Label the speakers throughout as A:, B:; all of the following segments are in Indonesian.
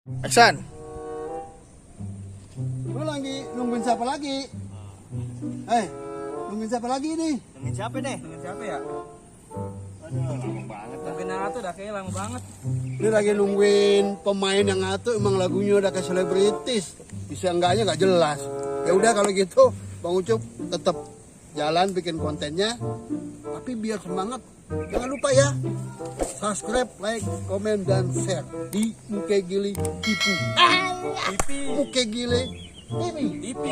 A: Action.
B: Lu lagi nungguin siapa lagi? Nungguin siapa lagi nih?
A: Nungguin siapa nih?
C: Dengan siapa ya?
A: Aduh, lama banget.
C: Mungkin yang itu udah kayak lama banget.
B: Ini lagi nungguin pemain yang ngatur, emang lagunya udah kayak selebritis. Bisa enggaknya nggak jelas. Ya udah kalau gitu, Bang Ucup tetap jalan bikin kontennya. Tapi biar semangat, jangan lupa ya subscribe, like, komen, dan share di Muke Gili TV. Muke Gili TV.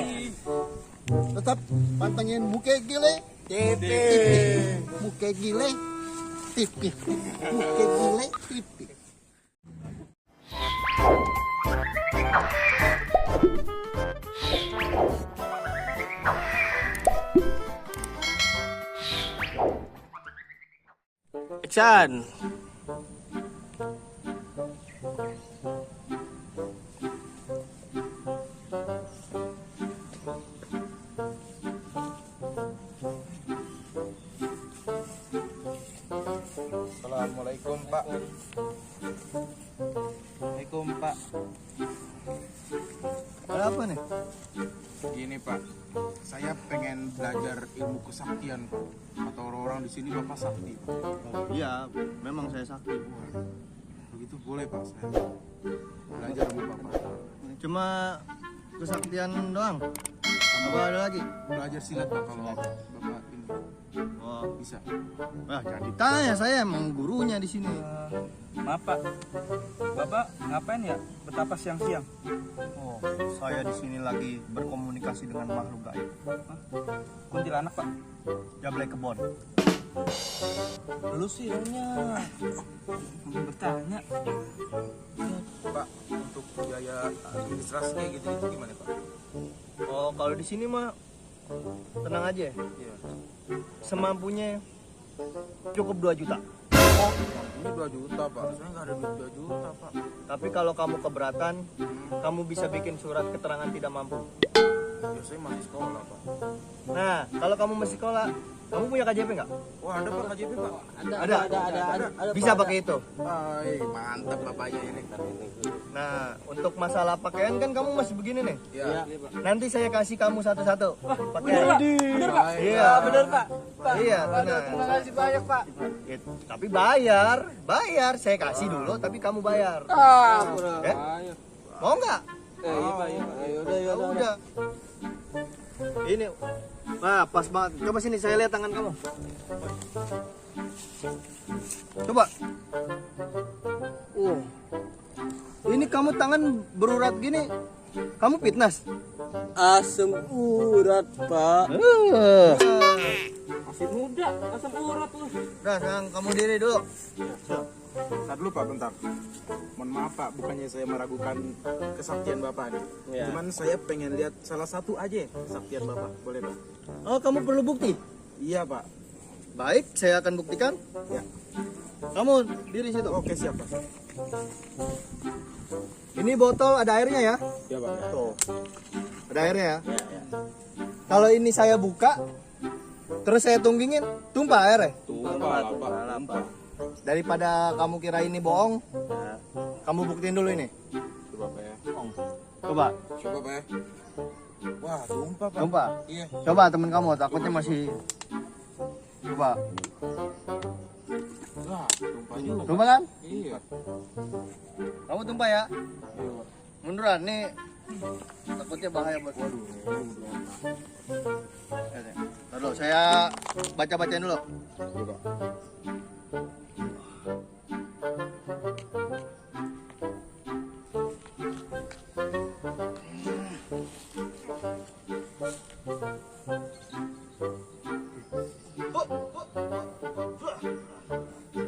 B: Tetap pantengin Muke Gili TV. Muke Gili TV. Muke Gili TV.
A: Action.
C: Assalamualaikum Pak. Assalamualaikum Pak.
A: Ada apa nih?
C: Gini Pak, saya pengen belajar ilmu kesaktian Pak. Atau orang-orang di sini Bapak sakti Pak.
A: Iya, memang saya sakti.
C: Begitu boleh Pak saya belajar sama Bapak.
A: Cuma kesaktian doang. Apa ada lagi?
C: Belajar silat Pak kalau Bapak ini
A: Oh,
C: bisa.
A: wah jangan ditanya, saya emang gurunya di sini.
D: Maaf Pak, Bapak ngapain ya betapa siang-siang?
A: Oh, saya di sini lagi berkomunikasi dengan makhluk gaib.
D: Kuntilanak Pak,
A: Jablay kebon.
D: lu sih orangnya bertanya.
C: Pak, untuk biaya administrasi kayak gitu itu gimana Pak?
A: Oh, kalau di sini mah tenang aja.
C: Iya.
A: Semampunya cukup 2 juta.
C: Ini 2 juta Pak, saya nggak ada duit 2 juta Pak.
A: Tapi kalau kamu keberatan, kamu bisa bikin surat keterangan tidak mampu.
C: Ya saya masih sekolah Pak.
A: Nah, kalau kamu masih sekolah, kamu punya KJP nggak?
C: Wah ada Pak KJP Pak?
A: Ada. Bisa pakai itu.
C: Ay, mantap bapaknya ini.
A: Nah, untuk masalah pakaian kan kamu masih begini nih.
C: Iya.
A: Nanti saya kasih kamu satu-satu pakaian.
D: Bener Pak?
A: Iya.
D: Bener Pak.
A: Iya,
D: Aduh,
A: benar.
D: terima kasih banyak Pak.
A: Ya, tapi bayar. Saya kasih dulu, tapi kamu bayar. Eh? Mau nggak?
D: Iya Pak,
A: Ya udah. Ini, nah pas banget. Coba sini, saya lihat tangan kamu. Coba. Ini kamu tangan berurat gini. Kamu fitness?
D: Asam urat Pak.
A: Masih
D: Muda, asam urat lu.
A: Nah, sekarang kamu diri dulu.
C: Bentar dulu Pak, bentar. Mohon maaf Pak, bukannya saya meragukan kesaktian Bapak nih.
A: Iya.
C: Cuman saya pengen lihat salah satu aja kesaktian Bapak, boleh Pak?
A: Oh, kamu perlu bukti?
C: Iya Pak.
A: Baik, saya akan buktikan.
C: Ya.
A: Kamu diri situ.
C: Oke siap Pak.
A: Ini botol ada airnya ya.
C: Ya Pak.
A: Tuh. Ada airnya ya. Kalau ini saya buka, terus saya tunggingin, tumpah airnya.
C: Tumpah lah Pak. Tumpah.
A: Daripada kamu kira ini bohong, kamu buktiin dulu ini.
C: Coba Pak ya.
A: Coba,
C: Coba Pak ya. Wah tumpah Pak.
A: tumpah.
C: Iya.
A: Coba temen kamu, takutnya masih. Coba,
C: Wah tumpah juga.
A: tumpah kan?
C: Iya.
A: Kamu tumpah ya.
C: Iya Pak.
A: Munduran, nih takutnya bahaya buat.
C: Waduh.
A: Lalu saya baca-bacain dulu.
C: Coba.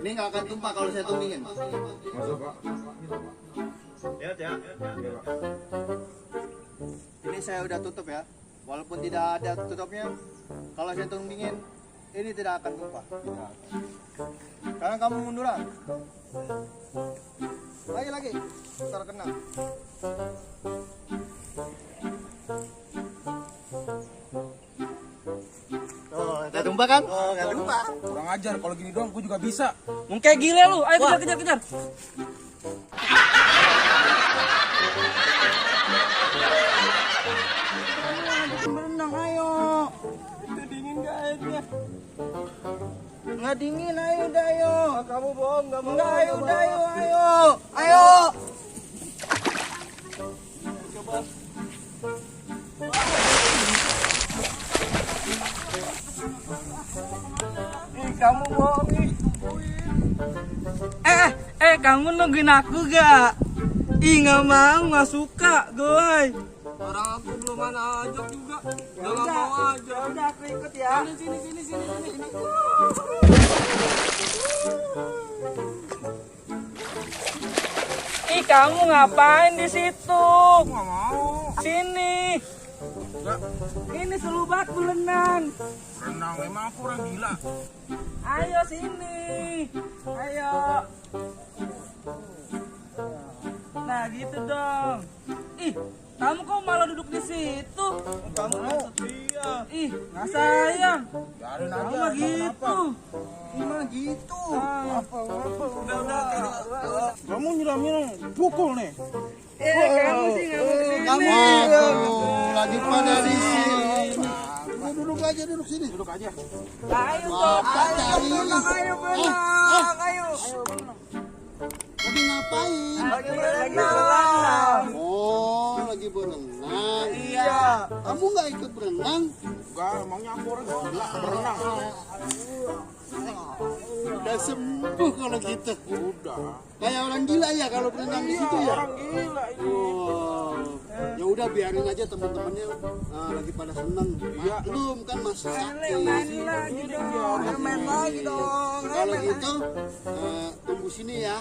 A: Ini nggak akan tumpah kalau saya tunggingin.
C: Masuk Pak.
A: Lihat ya.
C: Iya Pak.
A: Ini saya udah tutup ya. Walaupun tidak ada tutupnya, kalau saya tunggingin, ini tidak akan tumpah. Sekarang kamu munduran. Lagi. Terkena. Oh, nggak tumpah kan? Oh, nggak tumpah.
C: Kurang ajar, kalau gini doang gue juga bisa.
D: Mungkin gile lu. Ayo kejar.
E: dingin, ayo udah ayo.
A: Kamu bohong, nggak mau.
E: Enggak, ayo udah ayo.
A: Ih, kamu bohong nih.
E: Kamu nungguin aku gak? Ih, nggak mau, nggak suka, goy.
A: Orang aku belum mana ajak juga. Nggak mau aja.
E: Udah aku ikut ya.
A: Sini.
E: Ih, kamu ngapain di situ?
C: Nggak mau.
E: Sini.
C: Enggak.
E: Ini selubat berenang.
C: Renang emang aku orang gila.
E: Ayo sini. Ayo. Nah, gitu dong. Ih, kamu kok malah duduk di situ?
A: Kamu kan setia.
E: Ih, nggak sayang.
C: Biarin
E: Kamu
C: aja.
E: mah gitu.
A: Gimana gitu?
E: Udah.
C: Kamu nyiram pukul nih.
E: Kamu sih nggak mau kesini.
B: Waduh, lagi pada di sini. Duduk aja, duduk sini.
C: Duduk aja.
E: Ayo,
B: Bapak cari.
E: ayo berenang, ayo.
B: Lagi ngapain?
E: Lagi berenang.
B: Oh, lagi berenang.
E: Iya.
B: Kamu nggak ikut berenang?
C: Enggak, emangnya aku orang gila berenang.
B: Udah sembuh kalau gitu.
C: Udah.
B: Kayak orang gila ya kalau berenang di situ ya.
C: Orang gila ini.
B: Oh, ya udah biarin aja teman-temannya lagi pada seneng. Maklum kan masih sakit.
E: Main lagi dong. Main lagi dong.
B: Kalau gitu tunggu sini ya.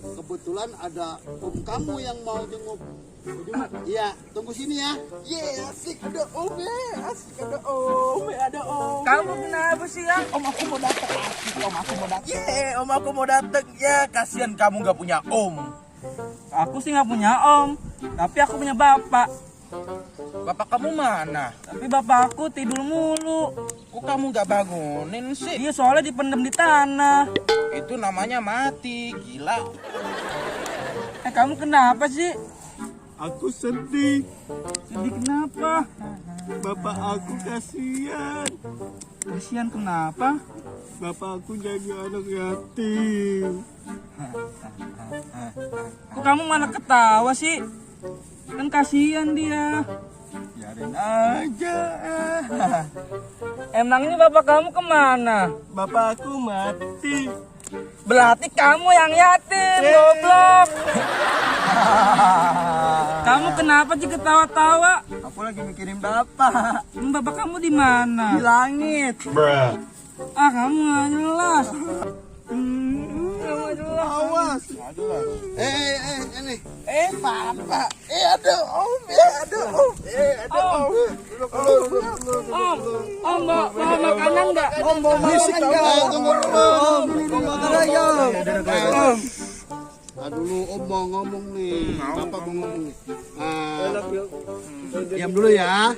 B: Kebetulan ada om kamu yang mau jenguk. Iya, tunggu sini ya.
A: Asik ada om ya. Asik ada om. Ada om.
E: Kamu kenapa sih ya?
A: Om aku mau datang. Om aku mau datang. Ya, kasihan kamu nggak punya om.
E: Aku sih nggak punya om, tapi aku punya bapak.
C: Bapak kamu mana?
E: Tapi bapak aku tidur mulu.
C: Kok kamu nggak bangunin sih?
E: Dia soalnya dipendam di tanah.
C: Itu namanya mati, gila.
E: Kamu kenapa sih?
A: Aku sedih.
E: Sedih kenapa?
A: Bapak aku kasihan.
E: Kasihan kenapa?
A: Bapak aku jadi anak yatim.
E: Kok kamu malah ketawa sih? Kan kasihan dia.
A: Biarin aja.
E: Emangnya bapak kamu kemana?
A: Bapak aku mati.
E: Berarti kamu yang yatim, goblok. Kamu kenapa sih ketawa-tawa?
A: Aku lagi mikirin bapak.
E: Bapak kamu di mana?
A: Di langit.
E: Ah, kamu nggak jelas.
A: Awas.
B: Ini.
A: Bapak. Ada om. Ada om. Ada om.
E: Om, mau makanan nggak?
A: Om mau makan enggak?
B: Tunggu dulu.
A: Om makan aja. Om.
B: Dulu om mau ngomong nih. Bapak mau ngomong nih. Diam dulu ya.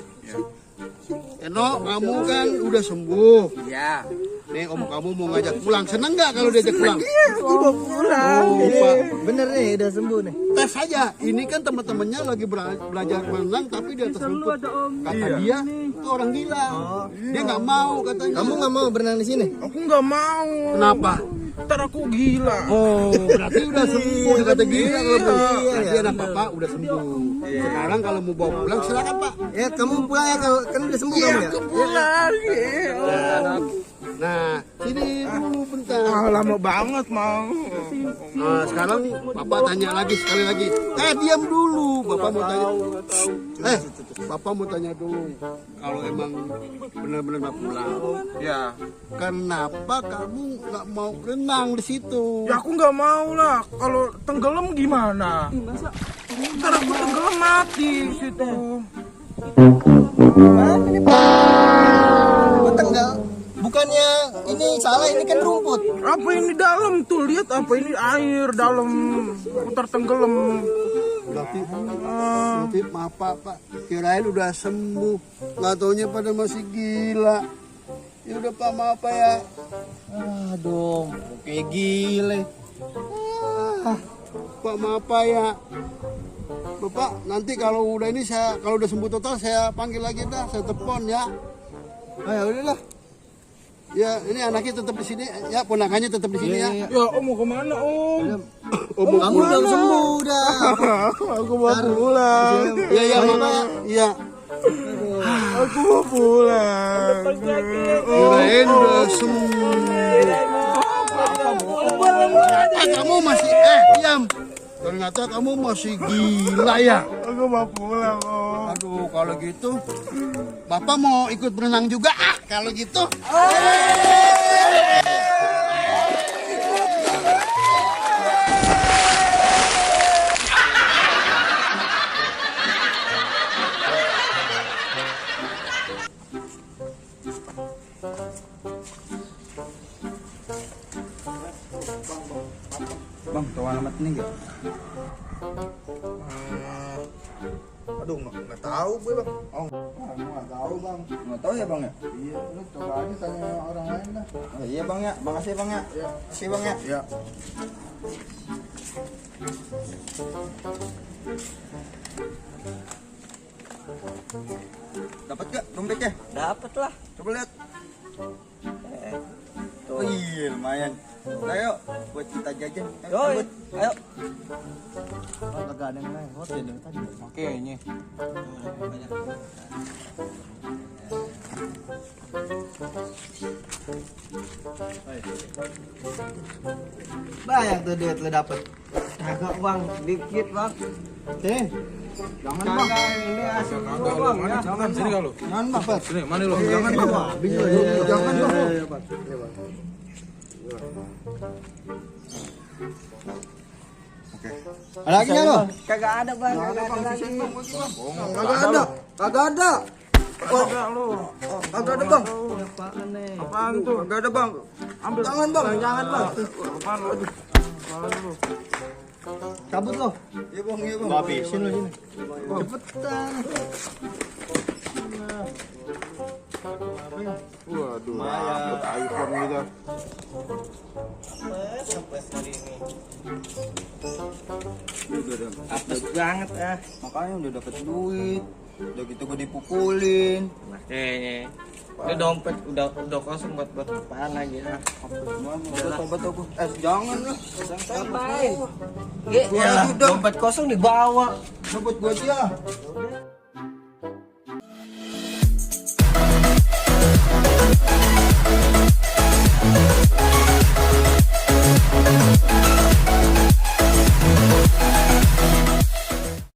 B: Eno, kamu kan udah sembuh.
A: Ya.
B: Nih om kamu mau ngajak pulang. Seneng nggak kalau diajak pulang?
A: Aku mau pulang.
B: Oh, Pak.
A: Bener nih, udah sembuh nih.
B: Tes aja. Ini kan teman-temannya lagi belajar berenang tapi di atas rumput. Kata dia itu orang gila. Dia nggak mau katanya.
A: Kamu nggak mau berenang di sini?
C: Aku nggak mau.
B: Kenapa?
C: Ntar aku gila.
B: Oh, berarti udah sembuh. Kata gila kalau berarti
A: iya.
B: anak bapak udah sembuh. Sekarang kalau mau bawa pulang silakan pak.
A: Ya, kamu pulang ya kalau kan udah sembuh kamu ya.
C: Pulang.
B: Nah, sini dulu bentar.
C: Lama banget mau.
B: Nah, sekarang bapak tanya lagi sekali lagi. Diam dulu. Bapak mau tanya. Bapak mau tanya dulu. Kalau emang benar-benar mau pulang,
C: Ya.
B: kenapa kamu nggak mau berenang di situ?
C: Ya aku nggak mau lah. Kalau tenggelam gimana? Ntar aku tenggelam mati di situ.
A: Tenggal. Bukannya ini salah, ini kan rumput.
C: Apa ini dalam tuh? Lihat apa ini air dalam. Putar tenggelam.
B: Berarti maaf pak, kirain udah sembuh, nggak taunya pada masih gila. Ya udah pak, maaf pak ya.
A: Aduh, kayak gile.
B: Pak maaf pak ya. Bapak nanti kalau udah ini kalau udah sembuh total saya panggil lagi dah, saya telepon ya. Ya udahlah. Ya, ini anaknya tetap di sini. Ya, ponakannya tetap di sini ya.
C: Ya, Om mau kemana Om?
B: Kamu udah sembuh dah.
C: Aku mau pulang.
B: Iya, iya, Mama. Iya.
C: Aku mau pulang.
B: Kirain udah sembuh. Kamu masih diam. Ternyata kamu masih gila ya.
C: Aku mau pulang Om.
B: Aduh, kalau gitu Bapak mau ikut berenang juga kalau gitu.
D: Bang, tahu alamat ini nggak?
A: Aduh, nggak tahu gue bang. Oh, nggak tahu bang.
D: Nggak tahu ya bang ya?
A: Iya, lu coba aja tanya orang lain dah.
D: Oh, iya bang ya, makasih bang ya. Makasih bang ya.
A: Ya.
D: Dapat gak dompetnya?
E: Dapat lah.
D: Coba lihat. Oh iya lumayan. Nah yuk, buat kita jajan.
E: Yoi, ayo.
A: Kagak ada yang lewat ya dari tadi.
C: Makanya.
E: Banyak tuh duit lu dapet. Kagak bang, dikit bang.
A: Sini. Jangan bang.
E: Ini hasil
C: Kagak
E: gua
C: lu,
E: bang.
C: mana? Jangan sini kalau.
A: Jangan bang.
C: Sini, mana lu? Jangan bang.
A: Jangan bang. Ada lagi nggak lo?
E: Kagak ada bang. Kagak ada lagi.
A: Kagak ada. Kagak ada.
C: Kagak lu.
A: Kagak ada bang.
E: Apaan nih?
C: Apaan tuh?
A: Kagak ada bang.
C: Ambil.
A: Jangan bang. Jangan bang.
C: Apaan lu? Aduh. Apaan lu?
A: Cabut lo. Iya bang. Iya bang. Habisin lo sini. Cepetan.
C: Waduh, dapet iPhone gitu.
E: Apes banget ah.
D: Makanya udah dapet duit. Udah gitu gue dipukulin.
E: Makanya. Ini dompet udah kosong buat apaan lagi ah.
D: Udah tobat aku. Jangan lah.
E: Ngapain? Ya, dompet kosong dibawa.
A: Cabut gua aja.